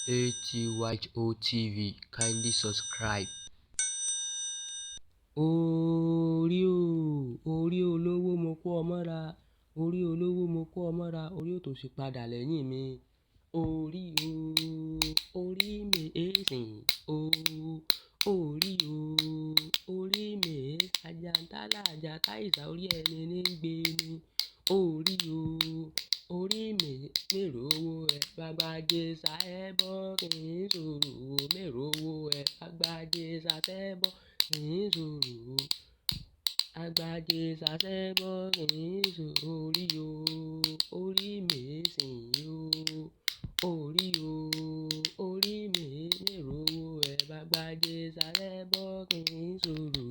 Atyho TV, kindly subscribe. Orí o, orí olówó mo kó ọ mọ́ra, orí olówó mo kó ọ mọ́ra, orí òtòṣì padà lẹ́yìn mi. Orí o, orí mi èsìn o, orí o, orí mi àjàntálá àjàtá ìsà orí ẹni ní gbé ni. Orí o, orí mi mèrò owó ẹ gbàgbàjẹ sá ẹ bọ́ kì í ṣòro mèrò owó ẹ gbàgbàjẹ sá ẹ bọ́ kì í ṣòro àgbàjẹ sá ẹ bọ́ kì í ṣòro. Orí o, orí mi sìn o, orí o, orí mi mèrò owó ẹ gbàgbàjẹ sá ẹ bọ́ kì í ṣòro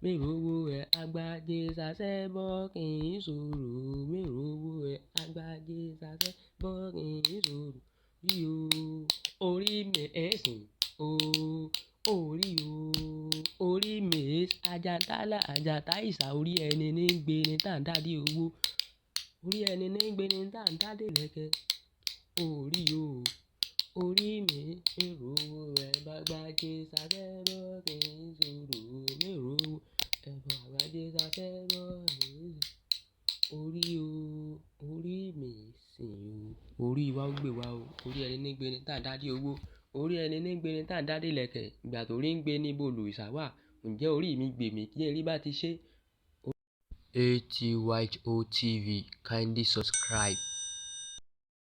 mèrò owó ẹ àgbàjẹ sá ẹ bọ́ kì í ṣòro mèrò owó ẹ àgbàjẹ sá ẹ bọ́ kì í ṣòro. Orí o, orí mi ẹ̀sìn o, orí o, orí mi àjàntálá àjàtá ìsà orí ẹni ní gbé ni tàǹdádé owó, orí ẹni ní gbé ni tàǹdádé lẹ́kẹ̀. Orí o, orí mi mèrò owó ẹ gbàgbàjẹ sá ẹ bọ́ kì í ṣòro mèrò owó ẹ gbàgbàjẹ sá ẹ bọ́ kì í ṣòro. Orí o, orí mi sìn o, orí wa ó gbé wa o, orí ẹni ní gbé ni tàǹdádé owó, orí ẹni ní gbé ni tàǹdádé lẹ́kẹ̀. Ìgbà tó rí ń gbé níbo lòrìṣà wà, ǹjẹ́ orí mi gbè mí kí erí bá ti ṣe. Atyho TV, kindly subscribe.